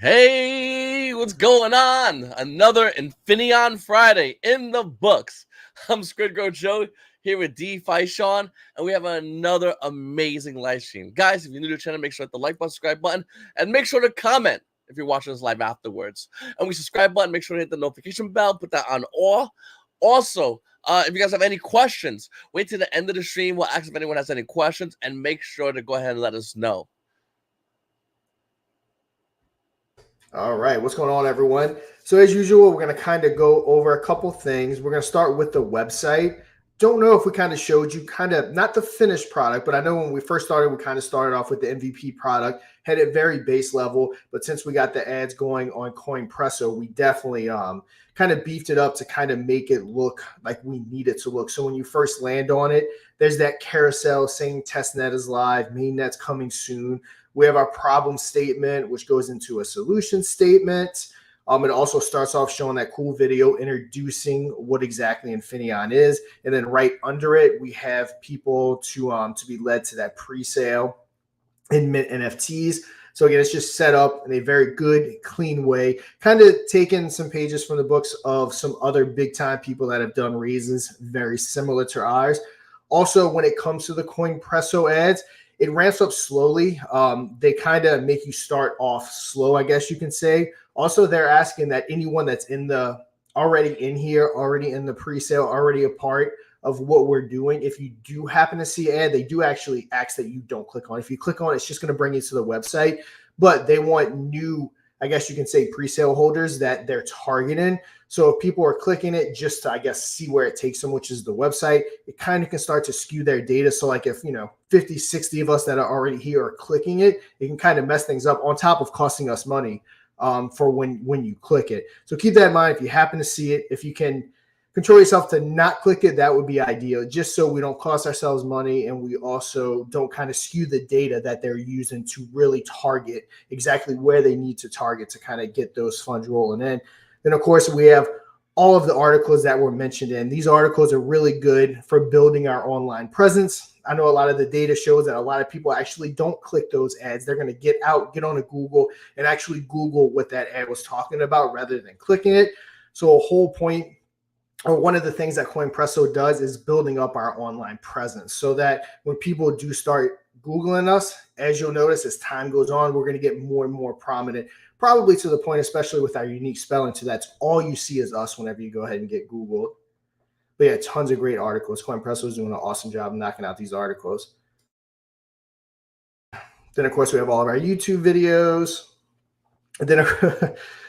Hey, what's going on? Another Infinaeon Friday in the books. I'm Squidgrow Joe here with Defi Shaun, and we have another amazing live stream. Guys, if you're new to the channel, make sure to hit the like button, subscribe button, and make sure to comment if you're watching this live afterwards. And we subscribe button, make sure to hit the notification bell, put that on all. Also, if you guys have any questions, wait till the end of the stream. We'll ask if anyone has any questions, and make sure to go ahead and let us know. All right, what's going on, everyone? So as usual, we're going to kind of go over a couple things. We're going to start with the website. Don't know if we kind of showed you not the finished product, but I know when we first started, we kind of started off with the MVP product, had it very base level. But since we got the ads going on CoinPresso, we definitely kind of beefed it up to kind of make it look like we need it to look. So when you first land on it, there's that carousel saying testnet is live, mainnet's coming soon. We have our problem statement, which goes into a solution statement. It also starts off showing that cool video introducing what exactly Infinaeon is. And then right under it, we have people to be led to that pre-sale and mint NFTs. So again, it's just set up in a very good, clean way, kind of taking some pages from the books of some other big time people that have done raises very similar to ours. Also, when it comes to the CoinPresso ads, it ramps up slowly. They kind of make you start off slow, I guess you can say. Also, they're asking that anyone that's already in here, already in the pre-sale, already a part of what we're doing, if you do happen to see an ad, they do actually ask that you don't click on. If you click on it, it's just going to bring you to the website. But they want new, I guess you can say, pre-sale holders that they're targeting. So if people are clicking it just to, I guess, see where it takes them, which is the website, it kind of can start to skew their data. So like if, 50, 60 of us that are already here are clicking it, it can kind of mess things up on top of costing us money for when you click it. So keep that in mind. If you happen to see it, if you can control yourself to not click it, that would be ideal, just so we don't cost ourselves money and we also don't kind of skew the data that they're using to really target exactly where they need to target to kind of get those funds rolling in. Then, of course, we have all of the articles that were mentioned in. These articles are really good for building our online presence. I know a lot of the data shows that a lot of people actually don't click those ads. They're going to get on a Google and actually Google what that ad was talking about rather than clicking it. So a whole point, or one of the things that CoinPresso does, is building up our online presence so that when people do start Googling us, as you'll notice, as time goes on, we're going to get more and more prominent, probably to the point, especially with our unique spelling, so that's all you see is us whenever you go ahead and get Googled. But yeah, tons of great articles. CoinPresso is doing an awesome job knocking out these articles. Then, of course, we have all of our YouTube videos. And then,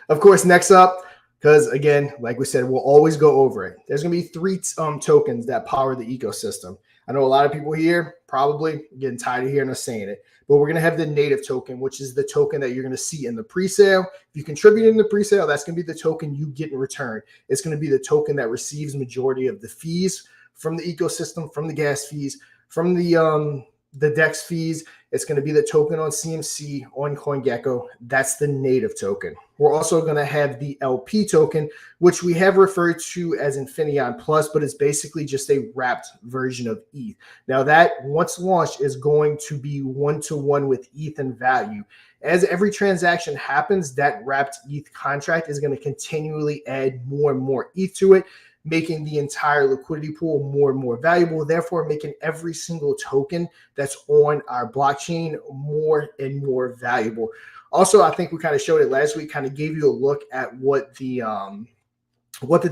of course, next up, because again, like we said, we'll always go over it. There's going to be 3 tokens that power the ecosystem. I know a lot of people here probably getting tired of hearing us saying it, but we're going to have the native token, which is the token that you're going to see in the pre-sale. If you contribute in the pre-sale, that's going to be the token you get in return. It's going to be the token that receives majority of the fees from the ecosystem, from the gas fees, from the DEX fees. It's going to be the token on CMC, on CoinGecko. That's the native token. We're also going to have the LP token, which we have referred to as Infinaeon Plus, but it's basically just a wrapped version of ETH. Now that, once launched, is going to be 1-to-1 with ETH in value. As every transaction happens, that wrapped ETH contract is going to continually add more and more ETH to it, making the entire liquidity pool more and more valuable, therefore making every single token that's on our blockchain more and more valuable. Also, I think we kind of showed it last week, kind of gave you a look at what the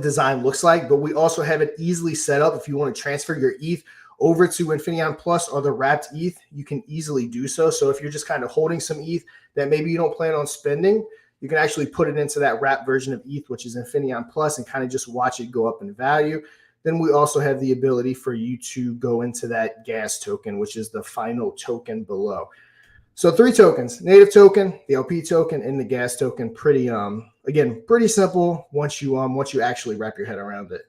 design looks like, but we also have it easily set up. If you want to transfer your ETH over to Infinaeon Plus or the wrapped ETH, you can easily do so. So if you're just kind of holding some ETH that maybe you don't plan on spending, you can actually put it into that wrap version of ETH, which is Infinaeon Plus, and kind of just watch it go up in value. Then we also have the ability for you to go into that gas token, which is the final token below. So 3 tokens: native token, the LP token, and the gas token. Pretty again, pretty simple once you actually wrap your head around it.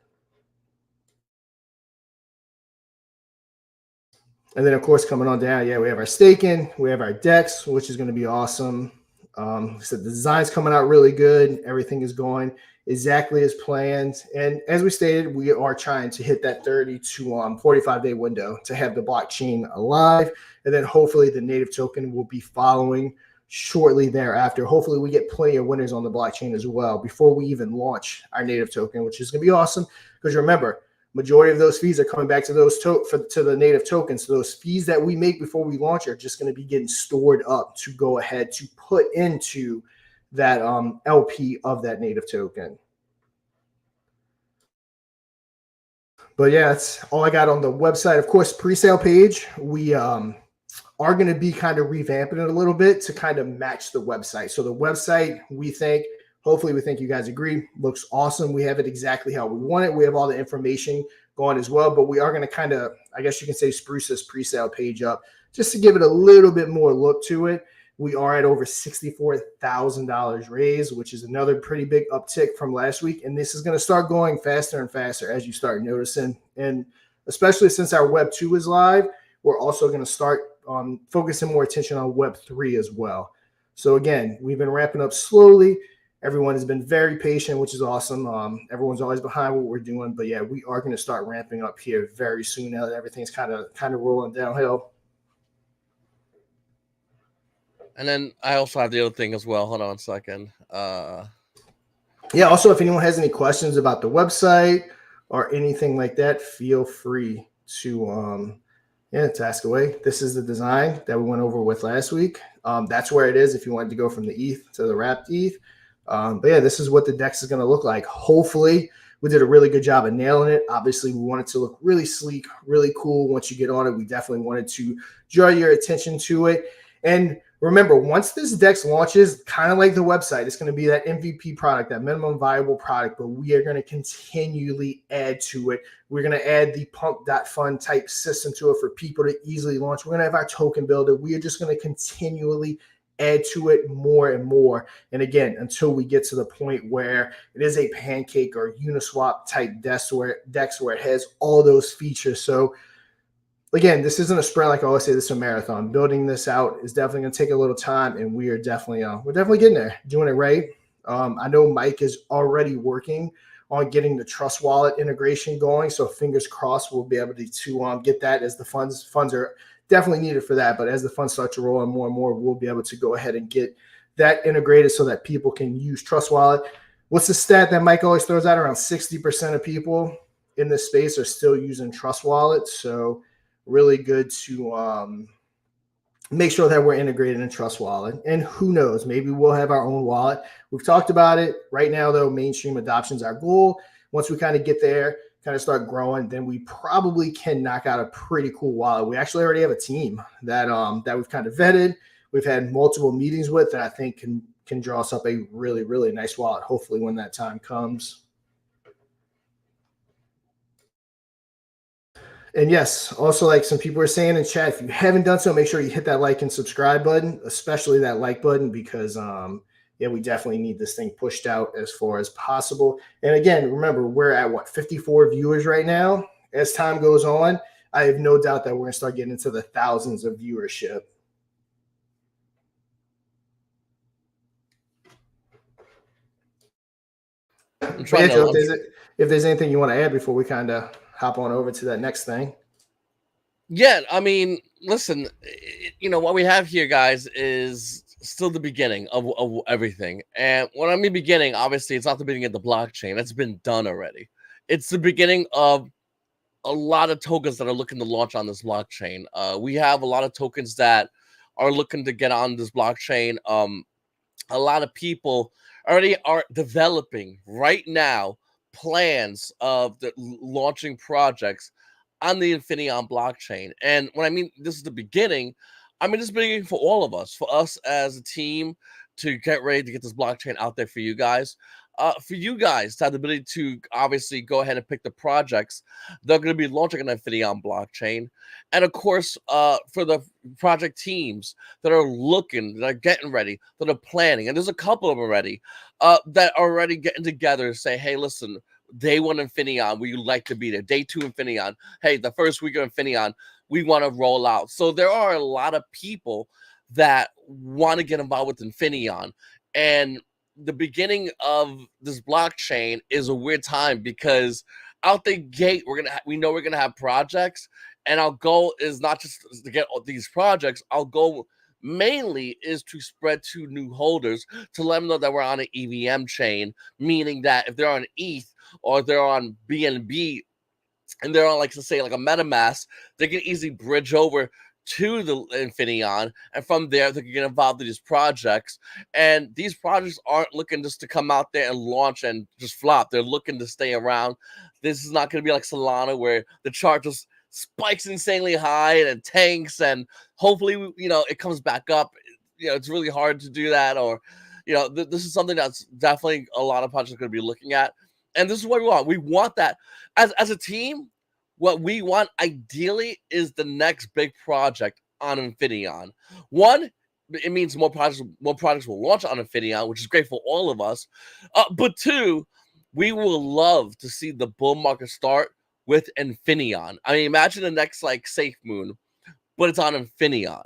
And then, of course, coming on down, we have our staking, we have our DEX, which is going to be awesome. So the design's coming out really good. Everything is going exactly as planned. And as we stated, we are trying to hit that 30 to 45-day window to have the blockchain alive. And then hopefully the native token will be following shortly thereafter. Hopefully we get plenty of winners on the blockchain as well before we even launch our native token, which is going to be awesome. Because remember, majority of those fees are coming back to those to the native tokens. So those fees that we make before we launch are just going to be getting stored up to go ahead to put into that LP of that native token. But yeah, that's all I got on the website. Of course, pre-sale page, we are going to be kind of revamping it a little bit to kind of match the website. So the website, hopefully we think you guys agree, looks awesome. We have it exactly how we want it. We have all the information going as well, but we are going to kind of, I guess you can say, spruce this pre-sale page up just to give it a little bit more look to it. We are at over $64,000 raised, which is another pretty big uptick from last week. And this is going to start going faster and faster as you start noticing. And especially since our Web 2 is live, we're also going to start focusing more attention on Web 3 as well. So again, we've been ramping up slowly. Everyone has been very patient, which is awesome. Everyone's always behind what we're doing. But yeah, we are going to start ramping up here very soon now that everything's kind of rolling downhill. And then I also have the other thing as well. Hold on a second. Yeah, also, if anyone has any questions about the website or anything like that, feel free to ask away. This is the design that we went over with last week. That's where it is if you wanted to go from the ETH to the wrapped ETH. But yeah, this is what the DEX is going to look like. Hopefully, we did a really good job of nailing it. Obviously, we want it to look really sleek, really cool once you get on it. We definitely wanted to draw your attention to it. And remember, once this DEX launches, kind of like the website, it's going to be that MVP product, that minimum viable product, but we are going to continually add to it. We're going to add the pump.fund type system to it for people to easily launch. We're going to have our token builder. We are just going to continually add to it more and more. And again, until we get to the point where it is a pancake or Uniswap type DEX where it has all those features. So again, this isn't a sprint like I always say. This is a marathon. Building this out is definitely going to take a little time, and we are definitely getting there, doing it right. I know Mike is already working on getting the Trust Wallet integration going, so fingers crossed we'll be able to get that as the funds are definitely needed for that. But as the funds start to roll in more and more, we'll be able to go ahead and get that integrated so that people can use Trust Wallet. What's the stat that Mike always throws out? Around 60% of people in this space are still using Trust Wallet, so really good to make sure that we're integrated in Trust Wallet. And who knows, maybe we'll have our own wallet. We've talked about it. Right now, though, mainstream adoption is our goal. Once we kind of get there, kind of start growing, then we probably can knock out a pretty cool wallet. We actually already have a team that we've kind of vetted. We've had multiple meetings with that I think can draw us up a really, really nice wallet, hopefully when that time comes. And yes, also like some people are saying in chat, if you haven't done so, make sure you hit that like and subscribe button, especially that like button, because we definitely need this thing pushed out as far as possible. And again, remember, we're at 54 viewers right now. As time goes on, I have no doubt that we're gonna start getting into the thousands of viewership. If there's anything you want to add before we kind of hop on over to that next thing. Yeah, I mean, listen, what we have here, guys, is still the beginning of everything. And when I mean beginning, obviously, it's not the beginning of the blockchain. That's been done already. It's the beginning of a lot of tokens that are looking to launch on this blockchain. We have a lot of tokens that are looking to get on this blockchain. A lot of people already are developing right now plans of launching projects on the Infinaeon blockchain. And when I mean this is the beginning, I mean this is the beginning for all of us, for us as a team to get ready to get this blockchain out there for you guys. For you guys to have the ability to obviously go ahead and pick the projects that are going to be launching on the Infinaeon blockchain. And of course, for the project teams that are looking, that are getting ready, that are planning, and there's a couple of them already, that are already getting together to say, hey, listen, day one Infinaeon, we would like to be there. Day two Infinaeon, hey, the first week of Infinaeon, we want to roll out. So there are a lot of people that want to get involved with Infinaeon. And the beginning of this blockchain is a weird time because out the gate, we know we're gonna have projects, and our goal is not just to get all these projects. Our goal mainly is to spread to new holders to let them know that we're on an EVM chain, meaning that if they're on ETH or they're on BNB and they're on, like, let's say, like a MetaMask, they can easily bridge over to the Infinion, and from there they can get involved in these projects. And these projects aren't looking just to come out there and launch and just flop. They're looking to stay around. This is not going to be like Solana, where the chart just spikes insanely high and it tanks, and hopefully, it comes back up. It's really hard to do that, or this is something that's definitely a lot of projects are going to be looking at. And this is what we want. We want that as a team. What we want ideally is the next big project on Infinion. One, it means more projects will launch on Infinion, which is great for all of us. But two, we will love to see the bull market start with Infinion. I mean, imagine the next like Safe Moon, but it's on Infinion.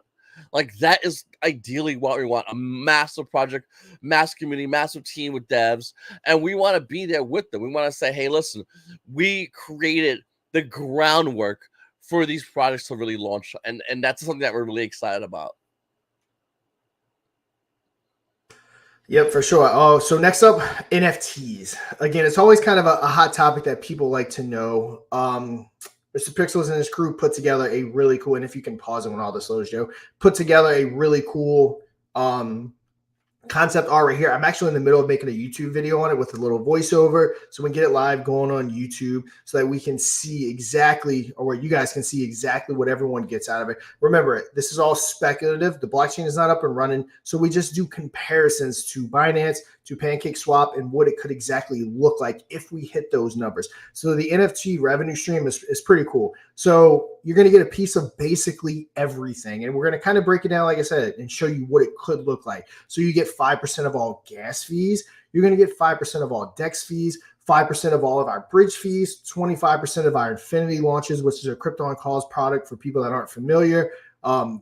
Like, that is ideally what we want: a massive project, massive community, massive team with devs, and we want to be there with them. We want to say, hey, listen, we created the groundwork for these products to really launch, and that's something that we're really excited about. Yep, for sure. Oh, so next up, NFTs. Again, it's always kind of a hot topic that people like to know. Mr. Pixels and his crew put together a really cool, and if you can pause it when all this loads, Joe, put together a really cool concept art right here. I'm actually in the middle of making a YouTube video on it with a little voiceover, so we can get it live going on YouTube so that we can see exactly, or you guys can see exactly what everyone gets out of it. Remember, this is all speculative. The blockchain is not up and running, so we just do comparisons to Binance, to PancakeSwap, and what it could exactly look like if we hit those numbers. So the NFT revenue stream is pretty cool. So you're going to get a piece of basically everything, and we're going to kind of break it down, like I said, and show you what it could look like. So you get 5% of all gas fees. You're going to get 5% of all DEX fees, 5% of all of our bridge fees, 25% of our Infinity launches, which is a crypto on calls product for people that aren't familiar.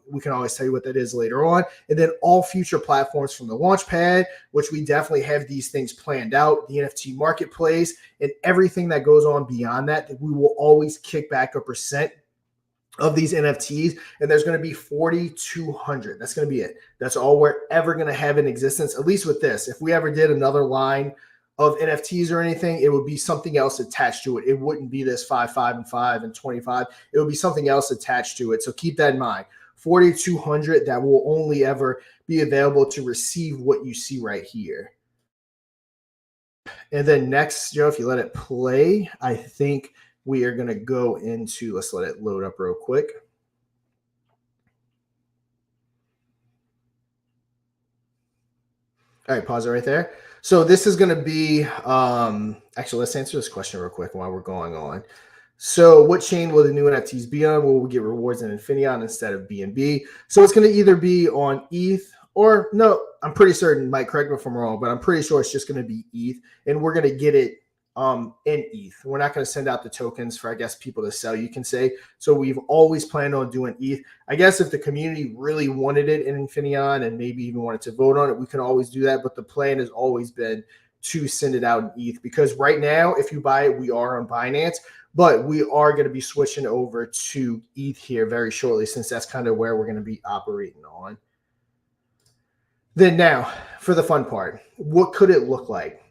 We can always tell you what that is later on. And then all future platforms from the Launchpad, which we definitely have these things planned out, the NFT marketplace, and everything that goes on beyond that, we will always kick back a percent of these NFTs, and there's going to be 4,200. That's going to be it. That's all we're ever going to have in existence, at least with this. If we ever did another line of NFTs or anything, it would be something else attached to it. It wouldn't be this 5, 5, and 5, and 25. It would be something else attached to it. So keep that in mind. 4,200 that will only ever be available to receive what you see right here. And then next, Joe, if you let it play, I think we are going to go into, let's let it load up real quick. All right, pause it right there. So this is going to be, actually, let's answer this question real quick while we're going on. So what chain will the new NFTs be on? Will we get rewards in Infinion instead of BNB? So it's going to either be on ETH or no, I'm pretty certain, Mike, correct me if I'm wrong, but I'm pretty sure it's just going to be ETH, and we're going to get it in ETH. We're not going to send out the tokens for, I guess, people to sell, you can say. So we've always planned on doing ETH. I guess if the community really wanted it in Infinion and maybe even wanted to vote on it, we can always do that. But the plan has always been to send it out in ETH, because right now, if you buy it, we are on Binance, but we are going to be switching over to ETH here very shortly, since that's kind of where we're going to be operating on. Then now, for the fun part, what could it look like?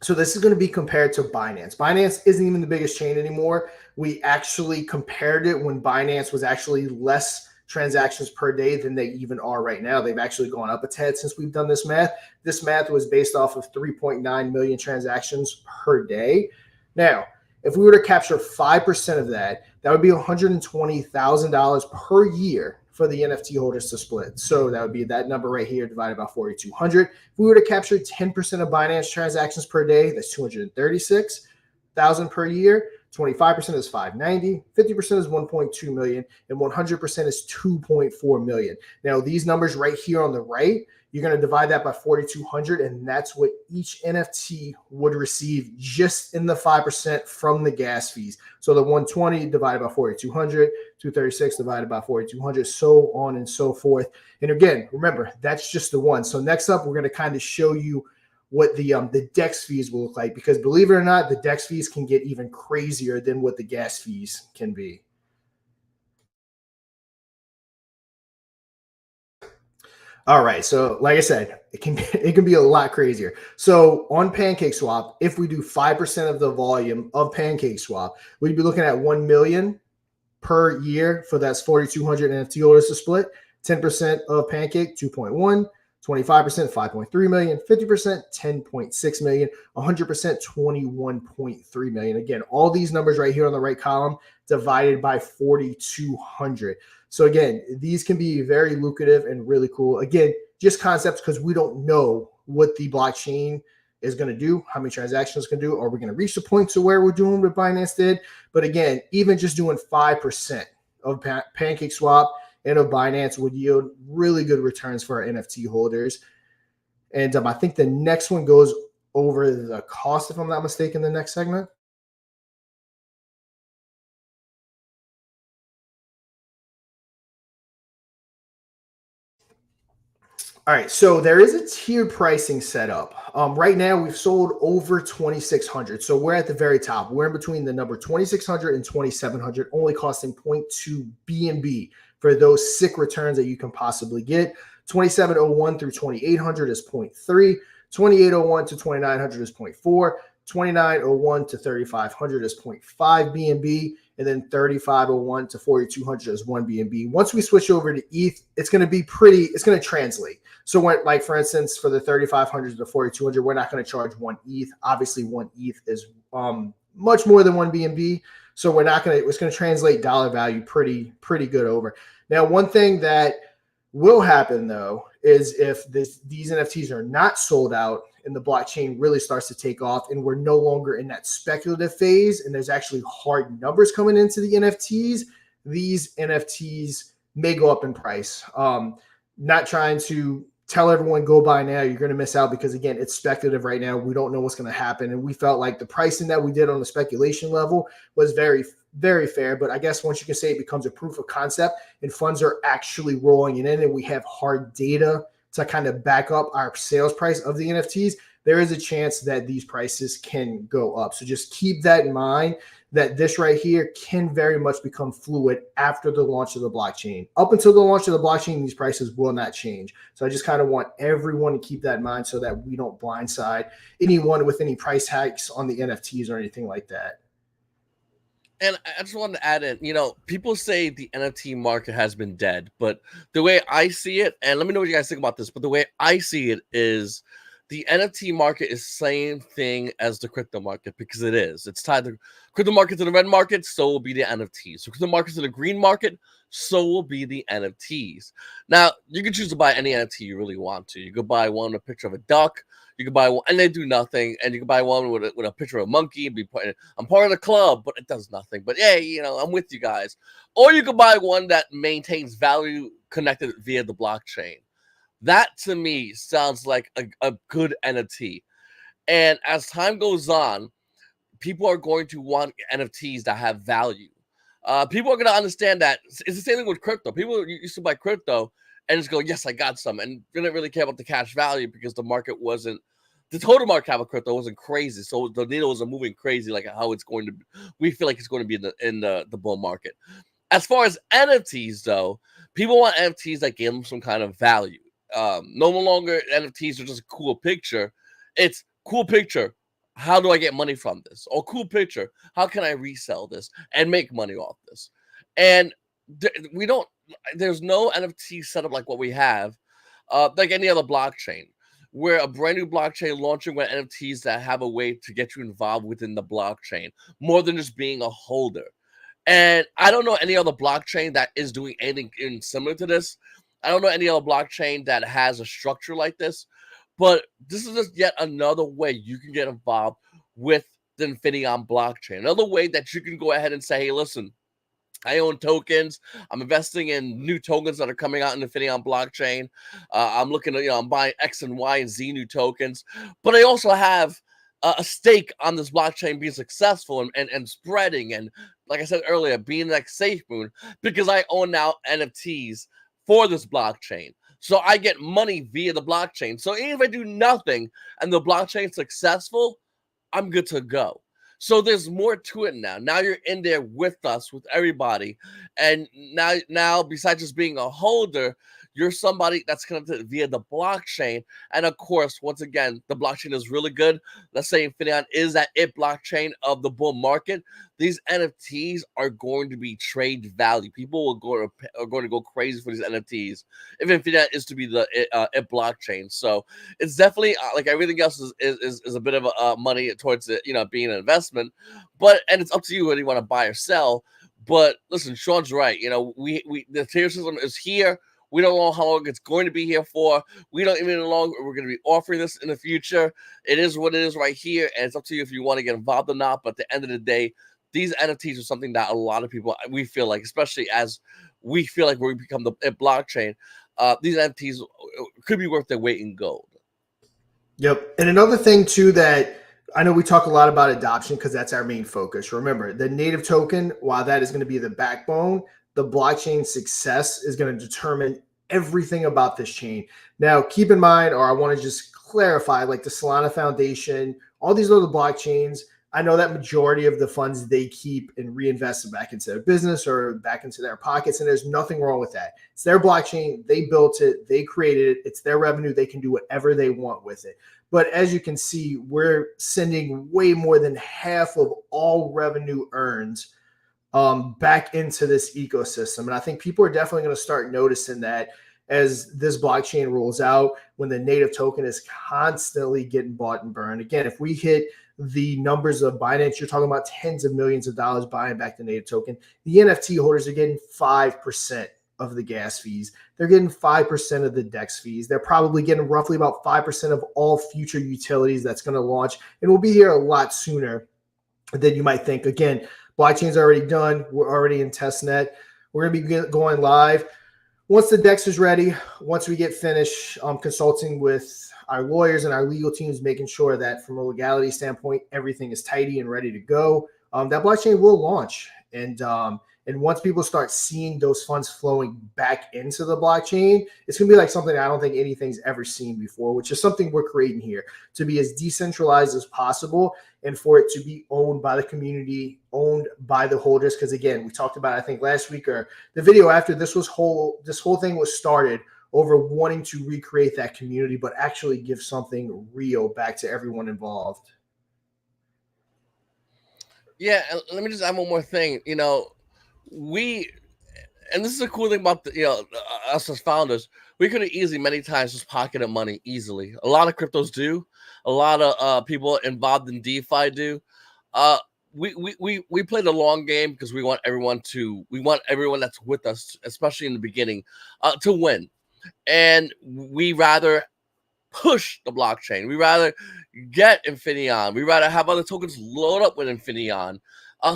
So this is going to be compared to Binance. Binance isn't even the biggest chain anymore. We actually compared it when Binance was actually less transactions per day than they even are right now. They've actually gone up a tad since we've done this math. This math was based off of 3.9 million transactions per day. Now, if we were to capture 5% of that, that would be $120,000 per year for the NFT holders to split. So that would be that number right here divided by 4,200. If we were to capture 10% of Binance transactions per day, that's 236,000 per year. 25% is 590, 50% is 1.2 million, and 100% is 2.4 million. Now, these numbers right here on the right, you're going to divide that by 4,200, and that's what each NFT would receive just in the 5% from the gas fees. So the 120 divided by 4,200, 236 divided by 4,200, so on and so forth. And again, remember, that's just the one. So next up, we're going to kind of show you what the DEX fees will look like, because believe it or not, the DEX fees can get even crazier than what the gas fees can be. All right. So, like I said, it can be a lot crazier. So, on Pancake Swap, if we do 5% of the volume of Pancake Swap, we'd be looking at 1 million per year for that's 4,200 NFT holders to split. 10% of Pancake, 2.1. 25%, 5.3 million, 50%, 10.6 million, 100%, 21.3 million. Again, all these numbers right here on the right column divided by 4,200. So again, these can be very lucrative and really cool. Again, just concepts because we don't know what the blockchain is going to do, how many transactions it's going to do. Are we going to reach the point to where we're doing what Binance did? But again, even just doing 5% of Pancake Swap and of Binance would yield really good returns for our NFT holders. And I think the next one goes over the cost, if I'm not mistaken, the next segment. All right, so there is a tiered pricing set up. Right now, we've sold over 2,600. So we're at the very top. We're in between the number 2,600 and 2,700, only costing 0.2 BNB for those sick returns that you can possibly get. 2,701 through 2,800 is 0.3. 2,801 to 2,900 is 0.4. 2,901 to 3,500 is 0.5 BNB. And then 3,501 to 4,200 is 1 BNB. Once we switch over to ETH, it's going to translate. So when, like, for instance, for the 3,500 to 4,200, we're not going to charge 1 ETH. Obviously, 1 ETH is much more than 1 BNB. So it's going to translate dollar value pretty good over. Now, one thing that will happen, though, is if these NFTs are not sold out and the blockchain really starts to take off and we're no longer in that speculative phase and there's actually hard numbers coming into the NFTs, these NFTs may go up in price. Not trying to tell everyone go buy now, you're going to miss out because, again, it's speculative right now. We don't know what's going to happen. And we felt like the pricing that we did on the speculation level was very, very fair. But I guess once you can say it becomes a proof of concept and funds are actually rolling in and we have hard data to kind of back up our sales price of the NFTs, there is a chance that these prices can go up. So just keep that in mind, that this right here can very much become fluid after the launch of the blockchain. Up until the launch of the blockchain, these prices will not change. So I just kind of want everyone to keep that in mind so that we don't blindside anyone with any price hikes on the NFTs or anything like that. And I just wanted to add in, people say the NFT market has been dead, but the way I see it, and let me know what you guys think about this, but the way I see it is the NFT market is same thing as the crypto market because it is. It's tied to crypto market to the red market, so will be the NFTs. So crypto market to the green market, so will be the NFTs. Now, you can choose to buy any NFT you really want to. You could buy one with a picture of a duck. You can buy one, and they do nothing. And you can buy one with a picture of a monkey. I'm part of the club, but it does nothing. But hey, I'm with you guys. Or you can buy one that maintains value connected via the blockchain. That to me sounds like a good NFT. And as time goes on, people are going to want NFTs that have value. People are going to understand that it's the same thing with crypto. People used to buy crypto and just go, yes, I got some, and didn't really care about the cash value because the total market cap of crypto wasn't crazy. So the needle wasn't moving crazy like how it's going to be. We feel like it's going to be in the bull market. As far as NFTs, though, people want NFTs that give them some kind of value. No longer NFTs are just a cool picture. It's cool picture. How do I get money from this? Or cool picture. How can I resell this and make money off this? And there's no NFT setup like what we have, like any other blockchain, where a brand new blockchain launching with NFTs that have a way to get you involved within the blockchain more than just being a holder. And I don't know any other blockchain that is doing anything similar to this. I don't know any other blockchain that has a structure like this, but this is just yet another way you can get involved with the Infinaeon blockchain. Another way that you can go ahead and say, hey, listen, I own tokens. I'm investing in new tokens that are coming out in the Infinion blockchain. I'm looking at, I'm buying X and Y and Z new tokens, but I also have a stake on this blockchain being successful and spreading. And like I said earlier, being like SafeMoon because I own now NFTs for this blockchain. So I get money via the blockchain. So even if I do nothing and the blockchain is successful, I'm good to go. So there's more to it now. Now you're in there with us, with everybody. And now besides just being a holder, you're somebody that's connected via the blockchain. And of course, once again, the blockchain is really good. Let's say Infinion is that blockchain of the bull market. These NFTs are going to be trade value. People are going to go crazy for these NFTs if Infinion is to be the it blockchain. So it's definitely like everything else is a bit of money towards it, being an investment. But and it's up to you whether you want to buy or sell. But listen, Shaun's right. We the tier system is here. We don't know how long it's going to be here for. We don't even know how long we're going to be offering this in the future. It is what it is right here, and it's up to you if you want to get involved or not. But at the end of the day, these NFTs are something that a lot of people, we feel like, especially as we feel like we become the blockchain, these NFTs could be worth their weight in gold. Yep. And another thing too that I know we talk a lot about adoption because that's our main focus. Remember, the native token, while that is going to be the backbone, the blockchain success is going to determine everything about this chain. Now, keep in mind, or I want to just clarify, like the Solana Foundation, all these other blockchains, I know that majority of the funds they keep and reinvest back into their business or back into their pockets, and there's nothing wrong with that. It's their blockchain. They built it. They created it. It's their revenue. They can do whatever they want with it. But as you can see, we're sending way more than half of all revenue earned back into this ecosystem. And I think people are definitely going to start noticing that as this blockchain rolls out, when the native token is constantly getting bought and burned. Again, if we hit the numbers of Binance, you're talking about tens of millions of dollars buying back the native token. The NFT holders are getting 5% of the gas fees. They're getting 5% of the DEX fees. They're probably getting roughly about 5% of all future utilities that's going to launch. And we'll be here a lot sooner than you might think. Again, blockchain's already done. We're already in testnet. We're going to be going live. Once the DEX is ready, once we get finished consulting with our lawyers and our legal teams, making sure that from a legality standpoint, everything is tidy and ready to go, that blockchain will launch. And once people start seeing those funds flowing back into the blockchain, it's going to be like something I don't think anything's ever seen before, which is something we're creating here to be as decentralized as possible and for it to be owned by the community, owned by the holders. Because again, we talked about, I think last week or the video after this whole thing was started over wanting to recreate that community, but actually give something real back to everyone involved. Yeah, and let me just add one more thing. And this is a cool thing about us as founders. We could have easily many times just pocketed money easily. A lot of cryptos do. A lot of people involved in DeFi do. We play the long game because we want everyone that's with us, especially in the beginning, to win. And we rather push the blockchain. We rather get Infinion. We rather have other tokens load up with Infinion.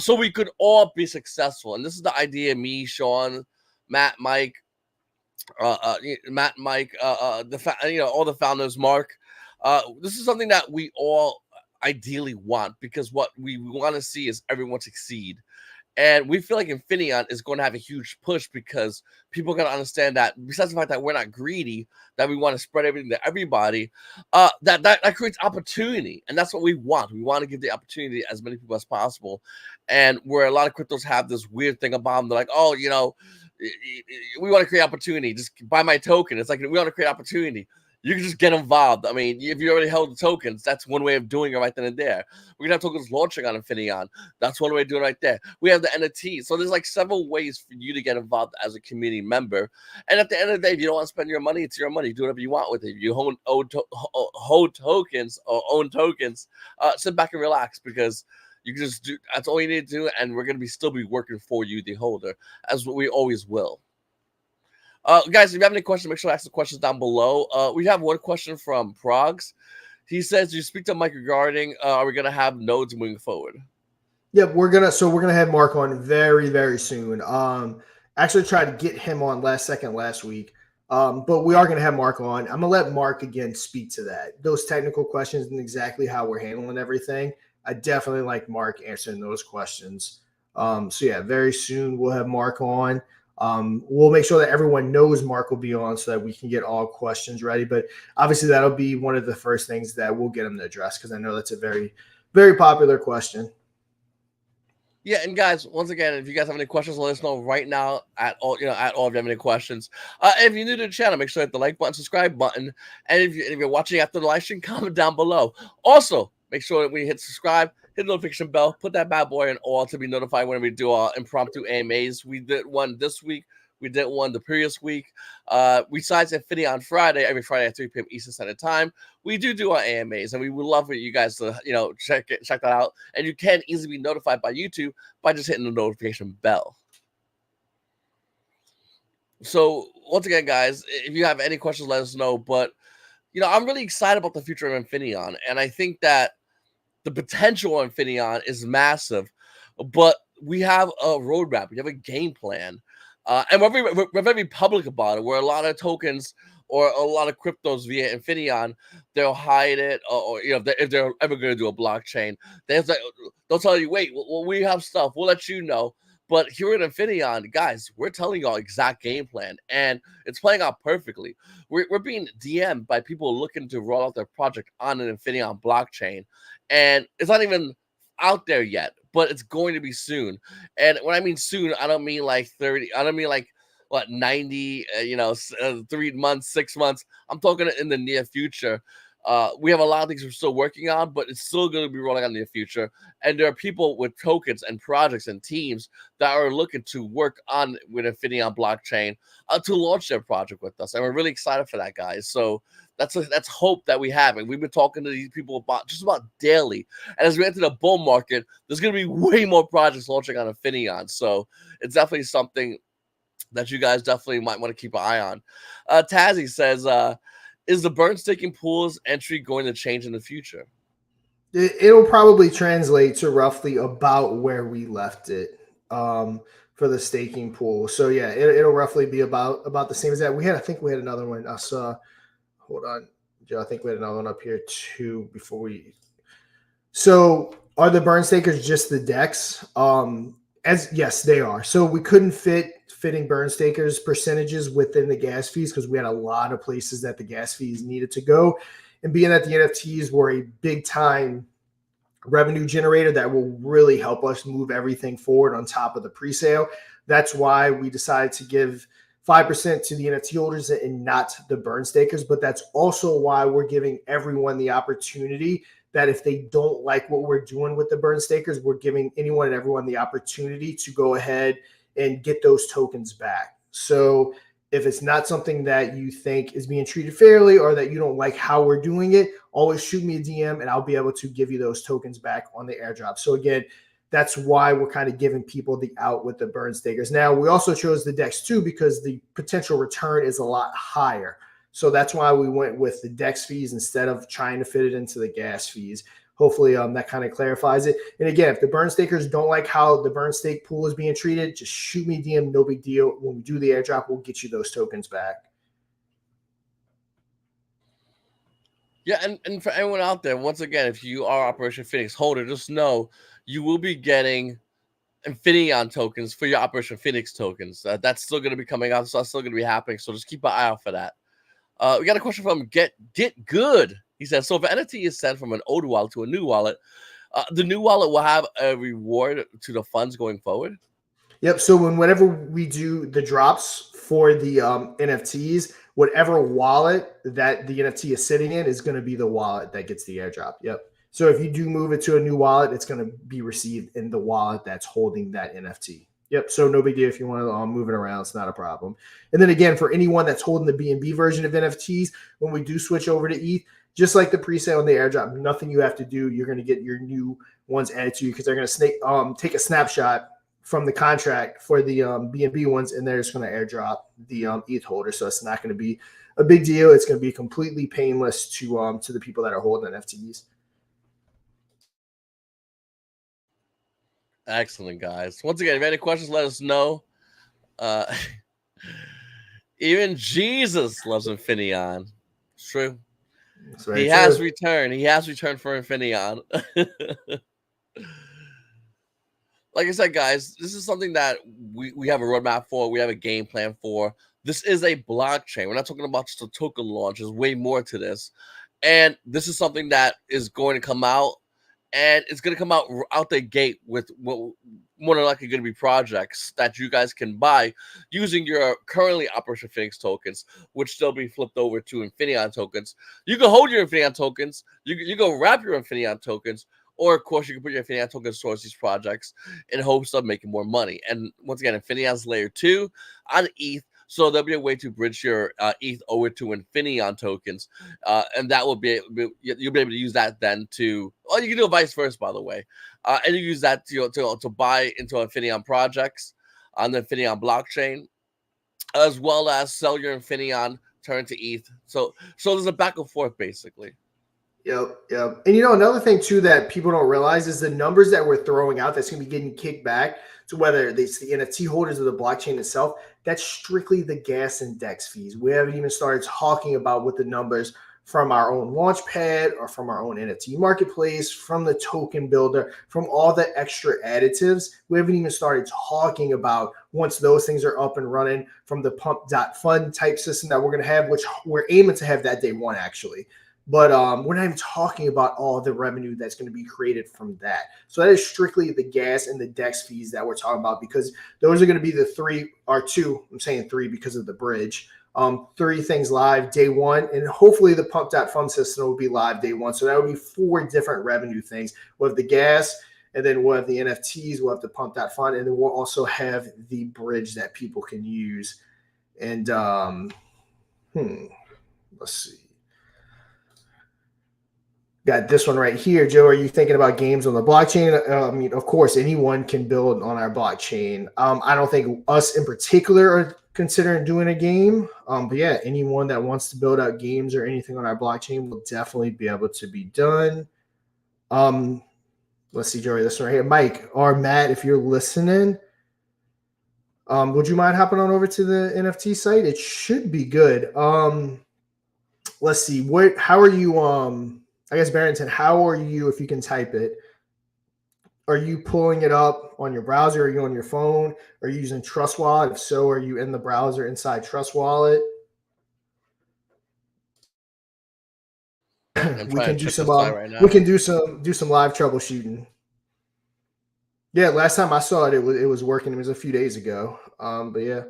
So we could all be successful. And this is the idea, me, Shaun, Matt, Mike, all the founders, Mark. This is something that we all ideally want because what we want to see is everyone succeed. And we feel like Infinion is going to have a huge push because people are going to understand that besides the fact that we're not greedy, that we want to spread everything to everybody, that creates opportunity. And that's what we want. We want to give the opportunity to as many people as possible. And where a lot of cryptos have this weird thing about them, they're like, oh, we want to create opportunity. Just buy my token. It's like, we want to create opportunity. You can just get involved. I mean, if you already held the tokens, that's one way of doing it right then and there. We're going to have tokens launching on Infinion. That's one way of doing it right there. We have the NFT. So there's like several ways for you to get involved as a community member. And at the end of the day, if you don't want to spend your money, it's your money. Do whatever you want with it. If you hold tokens or own tokens, sit back and relax because you can just do, that's all you need to do. And we're going to still be working for you, the holder, as we always will. Guys, if you have any questions, make sure to ask the questions down below. We have one question from Progs. He says, "You speak to Mike regarding are we gonna have nodes moving forward?" Yeah, we're gonna have Mark on very, very soon. Actually tried to get him on last week. But we are gonna have Mark on. I'm gonna let Mark again speak to that. Those technical questions and exactly how we're handling everything. I definitely like Mark answering those questions. So yeah, very soon we'll have Mark on. We'll make sure that everyone knows Mark will be on so that we can get all questions ready. But obviously that'll be one of the first things that we'll get him to address because I know that's a very, very popular question. Yeah, and guys, once again, if you guys have any questions, let us know right now at all. At all if you have any questions. If you're new to the channel, make sure to hit the like button, subscribe button, and if you're watching after the live stream, comment down below. Also, make sure that when you hit subscribe, hit the notification bell, put that bad boy in all to be notified when we do our impromptu AMAs. We did one this week. We did one the previous week. Besides Infinion on Friday, every Friday at 3 p.m. Eastern Standard Time, we do our AMAs, and we would love for you guys to check that out. And you can easily be notified by YouTube by just hitting the notification bell. So once again, guys, if you have any questions, let us know. But I'm really excited about the future of Infinion, and I think that the potential of Infinion is massive. But we have a roadmap, we have a game plan, and we're very public about it. Where a lot of tokens or a lot of cryptos via Infinion, they'll hide it, or if they're ever going to do a blockchain, they'll tell you, wait, well, we have stuff, we'll let you know. But here at Infinion, guys, we're telling y'all exact game plan, and it's playing out perfectly. We're being DM'd by people looking to roll out their project on an Infinion blockchain, and it's not even out there yet, but it's going to be soon. And when I mean soon, I don't mean like 30. I don't mean like what 90. 3 months, 6 months. I'm talking in the near future. We have a lot of things we're still working on, but it's still going to be rolling out in the future. And there are people with tokens and projects and teams that are looking to work on with Infinion blockchain to launch their project with us, and we're really excited for that, guys. So that's hope that we have, and we've been talking to these people about just about daily. And as we enter the bull market, there's going to be way more projects launching on Infinion. So it's definitely something that you guys definitely might want to keep an eye on. Tazzy says, is the burn staking pools entry going to change in the future? It'll probably translate to roughly about where we left it for the staking pool. So yeah, it'll roughly be about the same as that. I think we had another one. I saw. Hold on, Joe. I think we had another one up here too before we. So are the burn stakers just the decks? As yes, they are. So we couldn't fitting burn stakers percentages within the gas fees because we had a lot of places that the gas fees needed to go. And being that the NFTs were a big time revenue generator that will really help us move everything forward on top of the pre-sale, that's why we decided to give 5% to the NFT holders and not the burn stakers. But that's also why we're giving everyone the opportunity that if they don't like what we're doing with the burn stakers, we're giving anyone and everyone the opportunity to go ahead and get those tokens back. So if it's not something that you think is being treated fairly or that you don't like how we're doing it, always shoot me a DM and I'll be able to give you those tokens back on the airdrop. So again, that's why we're kind of giving people the out with the burn stakers. Now, we also chose the DEX too because the potential return is a lot higher. So that's why we went with the DEX fees instead of trying to fit it into the gas fees. Hopefully that kind of clarifies it. And again, if the burn stakers don't like how the burn stake pool is being treated, just shoot me a DM, no big deal. When we do the airdrop, we'll get you those tokens back. Yeah, and for anyone out there, once again, if you are Operation Phoenix holder, just know you will be getting Infinion tokens for your Operation Phoenix tokens. That's still going to be coming out, so that's still going to be happening. So just keep an eye out for that. We got a question from Get Good. He says, so if an NFT is sent from an old wallet to a new wallet, the new wallet will have a reward to the funds going forward? Yep. So whenever we do the drops for the NFTs, whatever wallet that the NFT is sitting in is going to be the wallet that gets the airdrop. Yep. So if you do move it to a new wallet, it's going to be received in the wallet that's holding that NFT. Yep. So no big deal if you want to move it around. It's not a problem. And then again, for anyone that's holding the BNB version of NFTs, when we do switch over to ETH, just like the pre-sale and the airdrop, nothing you have to do. You're going to get your new ones added to you because they're going to take a snapshot from the contract for the BNB ones, and they're just going to airdrop the ETH holder. So it's not going to be a big deal. It's going to be completely painless to the people that are holding NFTs. Excellent, guys. Once again, if you have any questions, let us know. Even Jesus loves Infinion. It's true. He has returned. He has returned for Infinion. Like I said, guys, this is something that we have a roadmap for. We have a game plan for. This is a blockchain. We're not talking about just a token launch. There's way more to this. And this is something that is going to come out and it's going to come out the gate with what more than likely going to be projects that you guys can buy using your currently Operation Phoenix tokens, which still be flipped over to Infinion tokens. You can hold your Infinion tokens, you can wrap your Infinion tokens, or of course you can put your Infinion tokens towards these projects in hopes of making more money. And once again, Infinion's layer 2 on ETH, so there'll be a way to bridge your ETH over to Infinion tokens, and that will you'll be able to use that then to. Oh, you can do it vice versa, by the way, and you use that to buy into Infinion projects on the Infinion blockchain, as well as sell your Infinion, turn to ETH. So there's a back and forth basically. Yep. And another thing too that people don't realize is the numbers that we're throwing out that's going to be getting kicked back to whether it's the NFT holders or the blockchain itself. That's strictly the gas and DEX fees. We haven't even started talking about what the numbers from our own launchpad or from our own NFT marketplace, from the token builder, from all the extra additives. We haven't even started talking about once those things are up and running from the pump.fund type system that we're going to have, which we're aiming to have that day one actually. But we're not even talking about all the revenue that's going to be created from that. So that is strictly the gas and the DEX fees that we're talking about, because those are going to be the two. I'm saying three because of the bridge. Three things live day one, and hopefully the pump.fund system will be live day one. So that would be 4 different revenue things. We'll have the gas, and then we'll have the NFTs, we'll have the pump.fund, and then we'll also have the bridge that people can use. And let's see. Got this one right here. Joe, are you thinking about games on the blockchain? I mean, of course, anyone can build on our blockchain. I don't think us in particular are considering doing a game. But yeah, anyone that wants to build out games or anything on our blockchain will definitely be able to be done. Let's see, Joey, this one right here. Mike or Matt, if you're listening, would you mind hopping on over to the NFT site? It should be good. Let's see. How are you? I guess, Barrington, how are you, if you can type it? Are you pulling it up on your browser? Are you on your phone? Are you using Trust Wallet? If so, are you in the browser inside Trust Wallet? We can do some right now. we can do some live troubleshooting. Yeah, last time I saw it, it was working. It was a few days ago. But yeah.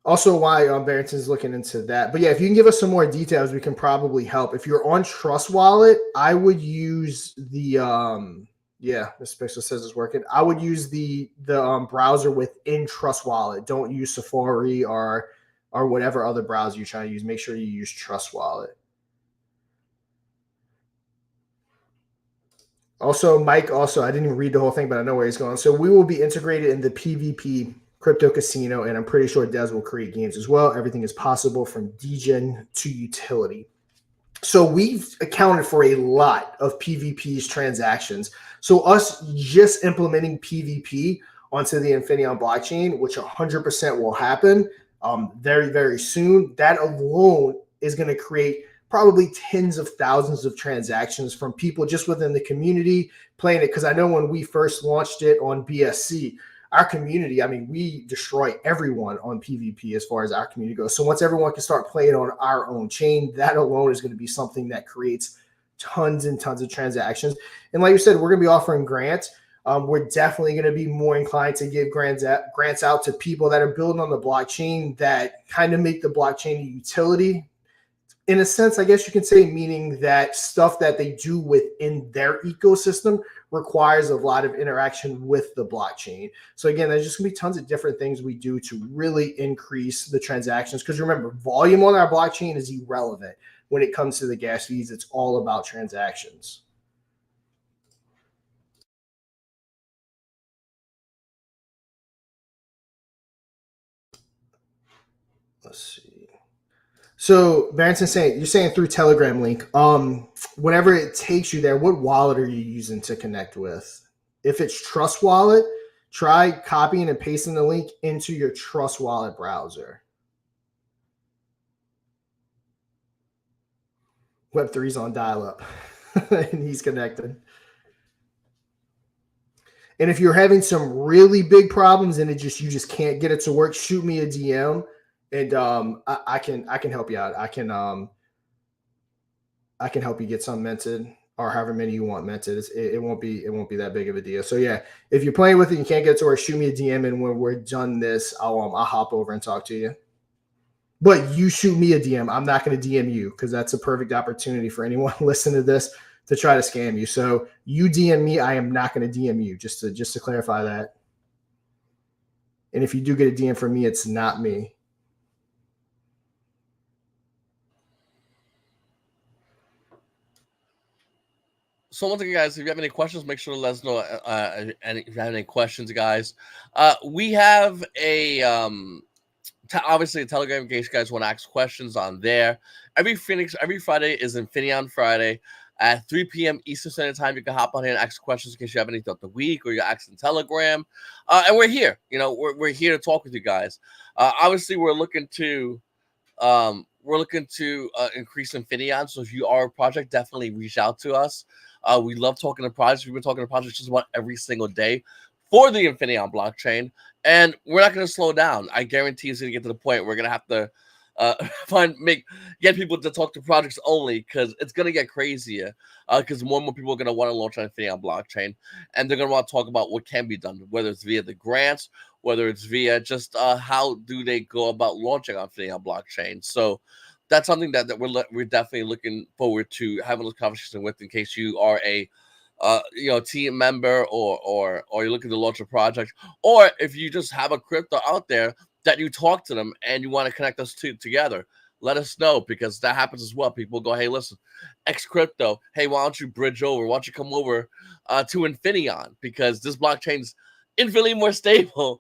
Also, why Barrington's looking into that. But yeah, if you can give us some more details, we can probably help. If you're on Trust Wallet, I would use the the special says it's working. I would use the browser within Trust Wallet. Don't use Safari or whatever other browser you're trying to use. Make sure you use Trust Wallet. Also, Mike, I didn't even read the whole thing, but I know where he's going. So we will be integrated in the PvP crypto casino, and I'm pretty sure Des will create games as well. Everything is possible from degen to utility. So we've accounted for a lot of PvP's transactions. So us just implementing PvP onto the Infinion blockchain, which 100% will happen very, very soon, that alone is going to create probably tens of thousands of transactions from people just within the community playing it. Because I know when we first launched it on BSC, our community, I mean, we destroy everyone on PvP as far as our community goes. So once everyone can start playing on our own chain, that alone is going to be something that creates tons and tons of transactions. And like you said, we're going to be offering grants. We're definitely going to be more inclined to give grants out to people that are building on the blockchain that kind of make the blockchain a utility. In a sense, I guess you can say, meaning that stuff that they do within their ecosystem requires a lot of interaction with the blockchain. So again, there's just gonna be tons of different things we do to really increase the transactions. Because remember, volume on our blockchain is irrelevant when it comes to the gas fees. It's all about transactions. Let's see. So Barrington's saying, you're saying through Telegram link. Whenever it takes you there, what wallet are you using to connect with? If it's Trust Wallet, try copying and pasting the link into your Trust Wallet browser. Web3's on dial-up, and he's connected. And if you're having some really big problems and you just can't get it to work, shoot me a DM. And I can help you out. I can help you get some minted. or however many you want minted. It won't be that big of a deal. So yeah, if you're playing with it, and you can't get to her, shoot me a DM, and when we're done this, I'll hop over and talk to you. But you shoot me a DM. I'm not going to DM you because that's a perfect opportunity for anyone listening to this to try to scam you. So you DM me, I am not going to DM you. Just to clarify that. And if you do get a DM from me, it's not me. So once again, guys, if you have any questions, make sure to let us know. And if you have any questions, guys, we have a obviously a Telegram in case you guys want to ask questions on there. Every Friday is Infinaeon Friday at 3 p.m. Eastern Standard Time. You can hop on here and ask questions in case you have anything throughout the week or you're asking Telegram. And we're here. We're here to talk with you guys. Obviously, we're looking to increase Infinion. So if you are a project, definitely reach out to us. We love talking to projects. We've been talking to projects just about every single day for the Infinion blockchain, and we're not going to slow down. I guarantee it's going to get to the point where we're going to have to get people to talk to projects only, because it's going to get crazier. Because more and more people are going to want to launch on Infinion blockchain, and they're going to want to talk about what can be done, whether it's via the grants, whether it's via just how do they go about launching on Infinion blockchain. So that's something that we're definitely looking forward to having this conversation with, in case you are a team member or you're looking to launch a project, or if you just have a crypto out there that you talk to them and you want to connect us together, let us know, because that happens as well. People go, hey, listen, X crypto, hey, why don't you bridge over? Why don't you come over to Infinion, because this blockchain's infinitely more stable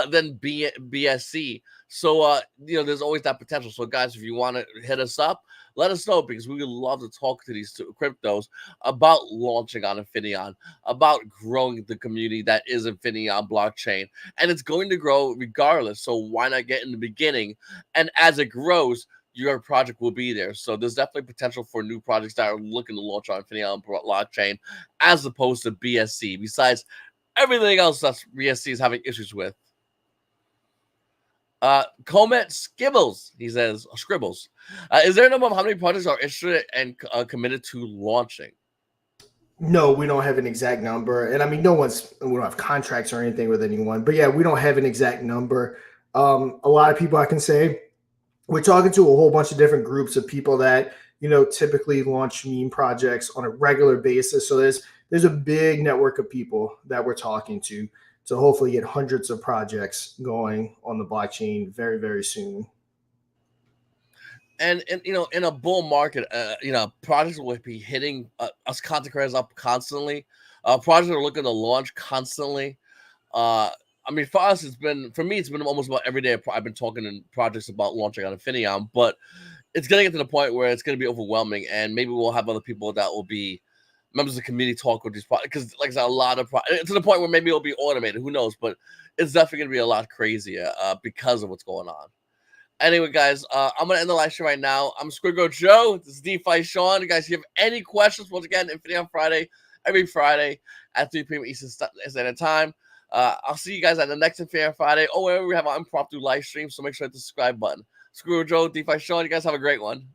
than BSC. So there's always that potential. So guys, if you want to hit us up, let us know, because we would love to talk to these cryptos about launching on Infinion, about growing the community that is Infinion blockchain. And it's going to grow regardless. So why not get in the beginning? And as it grows, your project will be there. So there's definitely potential for new projects that are looking to launch on Infinion blockchain, as opposed to BSC, besides everything else that BSC is having issues with. Comet Skibbles, he says, Scribbles. Is there a number of how many projects are interested and committed to launching? No, we don't have an exact number. And I mean, we don't have contracts or anything with anyone. But yeah, we don't have an exact number. A lot of people, I can say, we're talking to a whole bunch of different groups of people that, typically launch meme projects on a regular basis. So there's a big network of people that we're talking to hopefully get hundreds of projects going on the blockchain very, very soon. And in a bull market, projects will be hitting us content creators up constantly. Projects are looking to launch constantly. I mean, for us, it's been almost about every day. I've been talking in projects about launching on Infinion, but it's going to get to the point where it's going to be overwhelming, and maybe we'll have other people that will be members of the community talk with these projects, because like I said, a lot of to the point where maybe it'll be automated. Who knows? But it's definitely going to be a lot crazier because of what's going on. Anyway, guys, I'm going to end the live stream right now. I'm Squidgrow Joe. This is DeFi Shaun. Guys, if you have any questions, once again, Infinion Friday, every Friday at 3 p.m. Eastern Standard Time. I'll see you guys at the next Infinion Friday, or wherever we have an impromptu live stream, so make sure to hit the subscribe button. Squidgrow Joe, DeFi Shaun. You guys have a great one.